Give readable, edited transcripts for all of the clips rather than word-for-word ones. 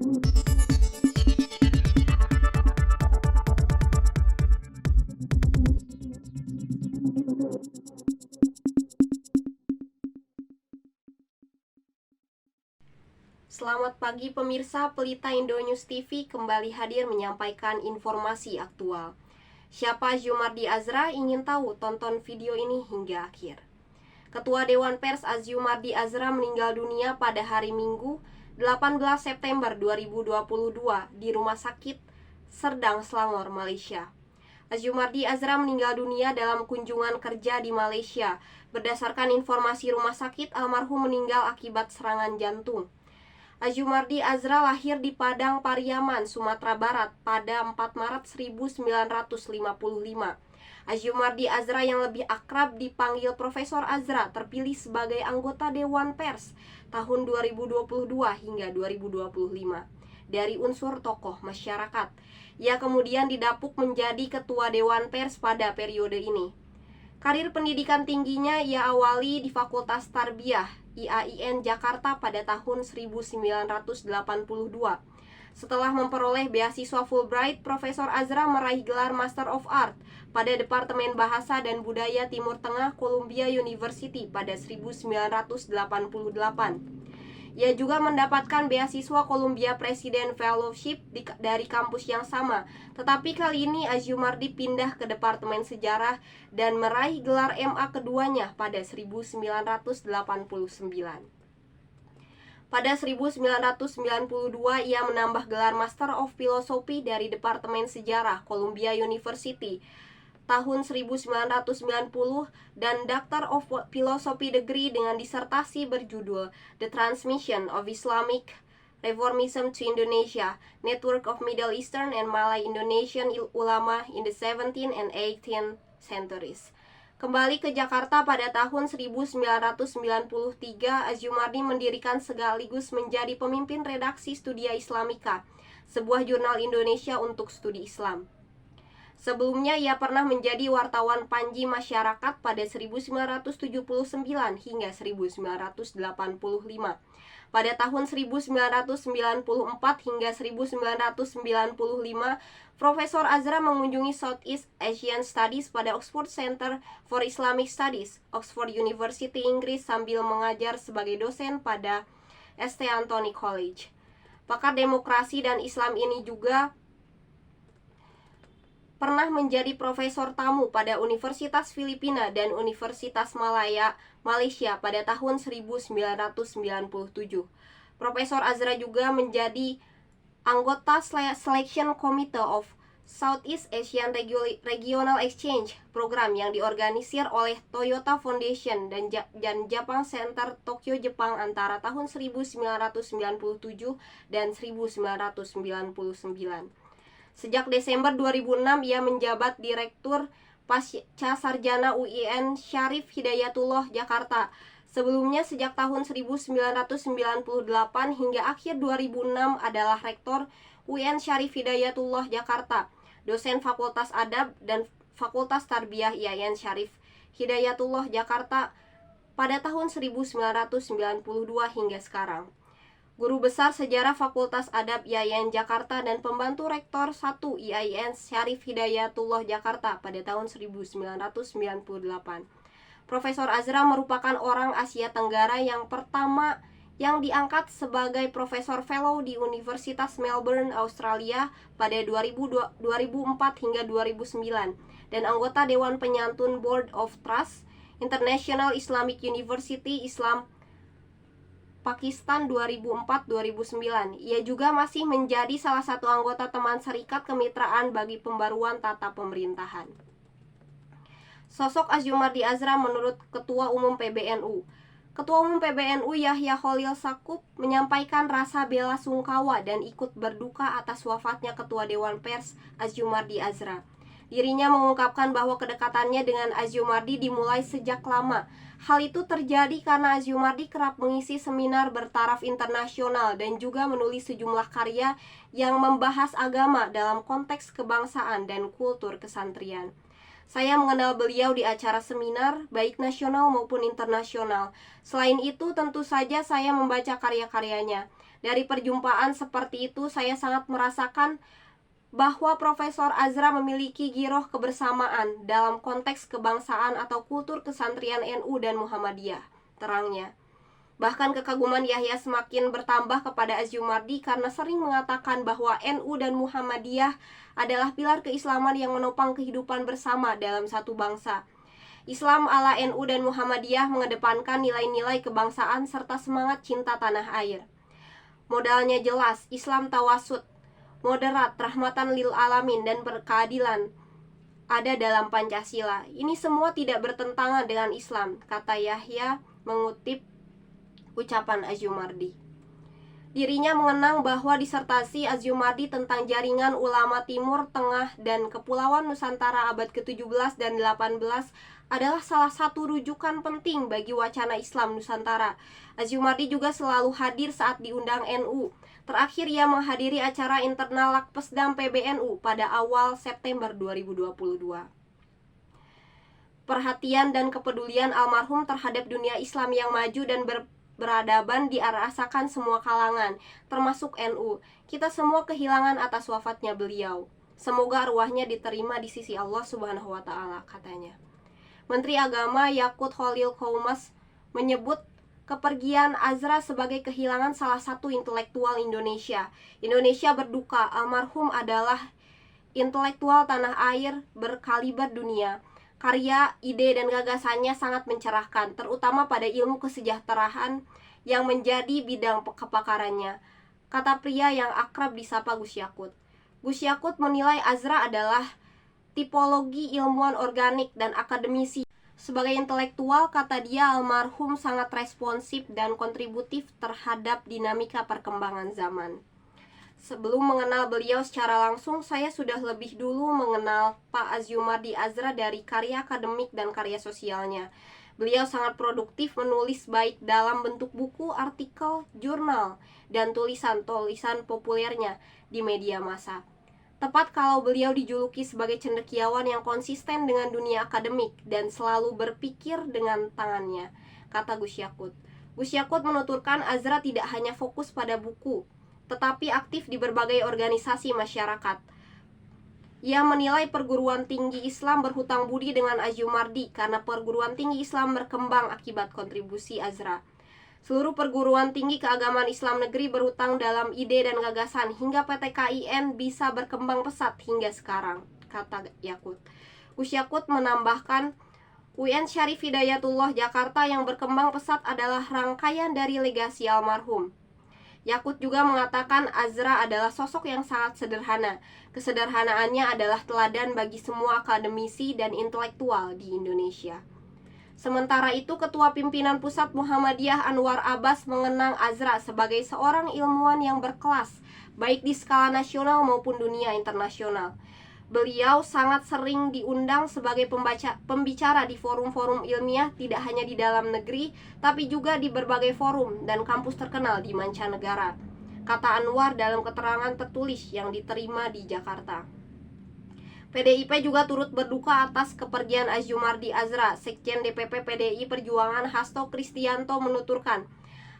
Selamat pagi pemirsa, Pelita Indonews TV kembali hadir menyampaikan informasi aktual. Siapa Azumardi Azra? Ingin tahu? Tonton video ini hingga akhir. Ketua Dewan Pers Azumardi Azra meninggal dunia pada hari Minggu 18 September 2022 di Rumah Sakit Serdang, Selangor, Malaysia. Azumardi Azra meninggal dunia dalam kunjungan kerja di Malaysia. Berdasarkan informasi rumah sakit, almarhum meninggal akibat serangan jantung. Azumardi Azra lahir di Padang Pariaman, Sumatera Barat pada 4 Maret 1955. Azumardi Azra yang lebih akrab dipanggil Profesor Azra terpilih sebagai anggota Dewan Pers tahun 2022 hingga 2025 dari unsur tokoh masyarakat. Ia kemudian didapuk menjadi Ketua Dewan Pers pada periode ini. Karir pendidikan tingginya ia awali di Fakultas Tarbiyah IAIN Jakarta pada tahun 1982. Setelah memperoleh beasiswa Fulbright, Profesor Azra meraih gelar Master of Art pada Departemen Bahasa dan Budaya Timur Tengah Columbia University pada 1988. Ia juga mendapatkan beasiswa Columbia President Fellowship dari kampus yang sama. Tetapi kali ini Azumardi pindah ke Departemen Sejarah dan meraih gelar MA keduanya pada 1989. Pada 1992 ia menambah gelar Master of Philosophy dari Departemen Sejarah Columbia University tahun 1990 dan Doctor of Philosophy degree dengan disertasi berjudul The Transmission of Islamic Reformism to Indonesia, Network of Middle Eastern and Malay Indonesian Ulama in the 17th and 18th centuries. Kembali ke Jakarta pada tahun 1993, Azumardi mendirikan sekaligus menjadi pemimpin redaksi Studia Islamika, sebuah jurnal Indonesia untuk studi Islam. Sebelumnya ia pernah menjadi wartawan Panji Masyarakat pada 1979 hingga 1985. Pada tahun 1994 hingga 1995, Profesor Azra mengunjungi Southeast Asian Studies pada Oxford Center for Islamic Studies, Oxford University, Inggris, sambil mengajar sebagai dosen pada St. Anthony College. Pakar demokrasi dan Islam ini juga pernah menjadi profesor tamu pada Universitas Filipina dan Universitas Malaya, Malaysia pada tahun 1997. Profesor Azra juga menjadi anggota Selection Committee of Southeast Asian Regional Exchange program yang diorganisir oleh Toyota Foundation dan Japan Center Tokyo, Jepang antara tahun 1997 dan 1999. Sejak Desember 2006 ia menjabat Direktur Pasca Sarjana UIN Syarif Hidayatullah Jakarta. Sebelumnya sejak tahun 1998 hingga akhir 2006 adalah Rektor UIN Syarif Hidayatullah Jakarta, dosen Fakultas Adab dan Fakultas Tarbiyah IAIN Syarif Hidayatullah Jakarta pada tahun 1992 hingga sekarang. Guru Besar Sejarah Fakultas Adab IAIN Jakarta dan Pembantu Rektor 1 IAIN Syarif Hidayatullah Jakarta pada tahun 1998. Profesor Azra merupakan orang Asia Tenggara yang pertama yang diangkat sebagai Profesor Fellow di Universitas Melbourne, Australia pada 2004 hingga 2009 dan anggota Dewan Penyantun Board of Trust International Islamic University Islam Pakistan 2004-2009. Ia juga masih menjadi salah satu anggota Teman Serikat Kemitraan bagi Pembaruan Tata Pemerintahan. Sosok Azumardi Azra menurut Ketua Umum PBNU. Ketua Umum PBNU Yahya Khalil Stakuf menyampaikan rasa bela sungkawa dan ikut berduka atas wafatnya Ketua Dewan Pers Azumardi Azra. Dirinya mengungkapkan bahwa kedekatannya dengan Azumardi dimulai sejak lama. Hal itu terjadi karena Azumardi kerap mengisi seminar bertaraf internasional dan juga menulis sejumlah karya yang membahas agama dalam konteks kebangsaan dan kultur kesantrian. Saya mengenal beliau di acara seminar, baik nasional maupun internasional. Selain itu, tentu saja saya membaca karya-karyanya. Dari perjumpaan seperti itu, saya sangat merasakan bahwa Profesor Azra memiliki giroh kebersamaan dalam konteks kebangsaan atau kultur kesantrian NU dan Muhammadiyah, terangnya. Bahkan kekaguman Yahya semakin bertambah kepada Azumardi karena sering mengatakan bahwa NU dan Muhammadiyah adalah pilar keislaman yang menopang kehidupan bersama dalam satu bangsa. Islam ala NU dan Muhammadiyah mengedepankan nilai-nilai kebangsaan serta semangat cinta tanah air. Modalnya jelas, Islam tawasud, moderat, rahmatan lil alamin, dan berkeadilan ada dalam Pancasila. Ini semua tidak bertentangan dengan Islam, kata Yahya mengutip ucapan Azumardi. Dirinya mengenang bahwa disertasi Azumardi tentang jaringan ulama Timur Tengah dan Kepulauan Nusantara abad ke-17 dan 18 adalah salah satu rujukan penting bagi wacana Islam Nusantara. Azumardi juga selalu hadir saat diundang NU. Terakhir ia menghadiri acara internal Lakpesdam PBNU pada awal September 2022. Perhatian dan kepedulian almarhum terhadap dunia Islam yang maju dan beradaban dirasakan semua kalangan, termasuk NU. Kita semua kehilangan atas wafatnya beliau. Semoga arwahnya diterima di sisi Allah Subhanahu wa Ta'ala, katanya. Menteri Agama Yakut Khalil Qoumas menyebut kepergian Azra sebagai kehilangan salah satu intelektual Indonesia. Indonesia berduka, almarhum adalah intelektual tanah air berkaliber dunia. Karya, ide, dan gagasannya sangat mencerahkan, terutama pada ilmu kesejahteraan yang menjadi bidang kepakarannya, kata pria yang akrab disapa Gus Yakut. Gus Yakut menilai Azra adalah tipologi ilmuwan organik dan akademisi. Sebagai intelektual, kata dia, almarhum sangat responsif dan kontributif terhadap dinamika perkembangan zaman. Sebelum mengenal beliau secara langsung, saya sudah lebih dulu mengenal Pak Azumardi Azra dari karya akademik dan karya sosialnya. Beliau sangat produktif menulis baik dalam bentuk buku, artikel, jurnal, dan tulisan-tulisan populernya di media massa. Tepat kalau beliau dijuluki sebagai cendekiawan yang konsisten dengan dunia akademik dan selalu berpikir dengan tangannya, kata Gus Yakut. Gus Yakut menuturkan Azra tidak hanya fokus pada buku, tetapi aktif di berbagai organisasi masyarakat. Ia menilai perguruan tinggi Islam berhutang budi dengan Azumardi karena perguruan tinggi Islam berkembang akibat kontribusi Azra. Seluruh perguruan tinggi keagamaan Islam negeri berhutang dalam ide dan gagasan hingga PTKIN bisa berkembang pesat hingga sekarang, kata Yakut. Gus Yakut menambahkan, UN Syarif Hidayatullah Jakarta yang berkembang pesat adalah rangkaian dari legasi almarhum. Yakut juga mengatakan Azra adalah sosok yang sangat sederhana. Kesederhanaannya adalah teladan bagi semua akademisi dan intelektual di Indonesia. Sementara itu, Ketua Pimpinan Pusat Muhammadiyah Anwar Abbas mengenang Azra sebagai seorang ilmuwan yang berkelas, baik di skala nasional maupun dunia internasional. Beliau sangat sering diundang sebagai pembicara di forum-forum ilmiah, tidak hanya di dalam negeri, tapi juga di berbagai forum dan kampus terkenal di mancanegara, kata Anwar dalam keterangan tertulis yang diterima di Jakarta. PDIP juga turut berduka atas kepergian Azumardi Azra. Sekjen DPP PDI Perjuangan Hasto Kristianto menuturkan,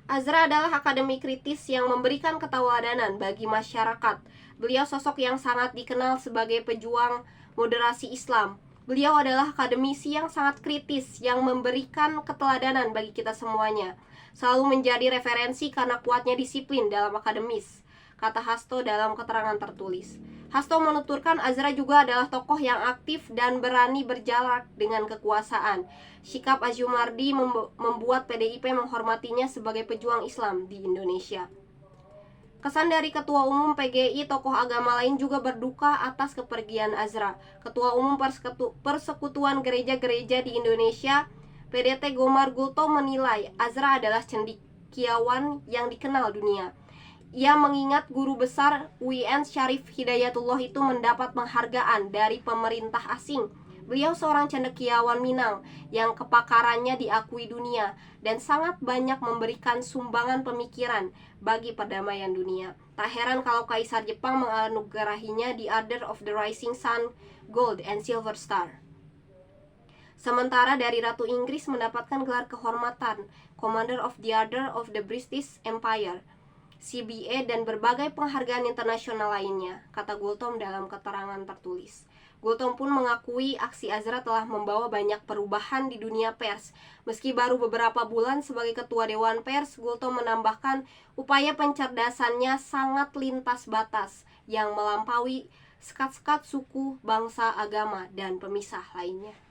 Azra adalah akademi kritis yang memberikan keteladanan bagi masyarakat. Beliau sosok yang sangat dikenal sebagai pejuang moderasi Islam. Beliau adalah akademisi yang sangat kritis yang memberikan keteladanan bagi kita semuanya. Selalu menjadi referensi karena kuatnya disiplin dalam akademis, kata Hasto dalam keterangan tertulis. Hasto menuturkan Azra juga adalah tokoh yang aktif dan berani berjarak dengan kekuasaan. Sikap Azumardi membuat PDIP menghormatinya sebagai pejuang Islam di Indonesia. Kesan dari Ketua Umum PGI, tokoh agama lain juga berduka atas kepergian Azra. Ketua Umum Persekutuan Gereja-Gereja di Indonesia, PDT Gomar Gulto, menilai Azra adalah cendekiawan yang dikenal dunia. Ia mengingat guru besar UN Syarif Hidayatullah itu mendapat penghargaan dari pemerintah asing. Beliau seorang cendekiawan Minang yang kepakarannya diakui dunia dan sangat banyak memberikan sumbangan pemikiran bagi perdamaian dunia. Tak heran kalau Kaisar Jepang menganugerahinya the Order of the Rising Sun, Gold and Silver Star. Sementara dari Ratu Inggris mendapatkan gelar kehormatan Commander of the Order of the British Empire. CBA, dan berbagai penghargaan internasional lainnya, kata Gultom dalam keterangan tertulis. Gultom pun mengakui aksi Azra telah membawa banyak perubahan di dunia pers. Meski baru beberapa bulan sebagai ketua Dewan Pers, Gultom menambahkan upaya pencerdasannya sangat lintas batas yang melampaui sekat-sekat suku, bangsa, agama, dan pemisah lainnya.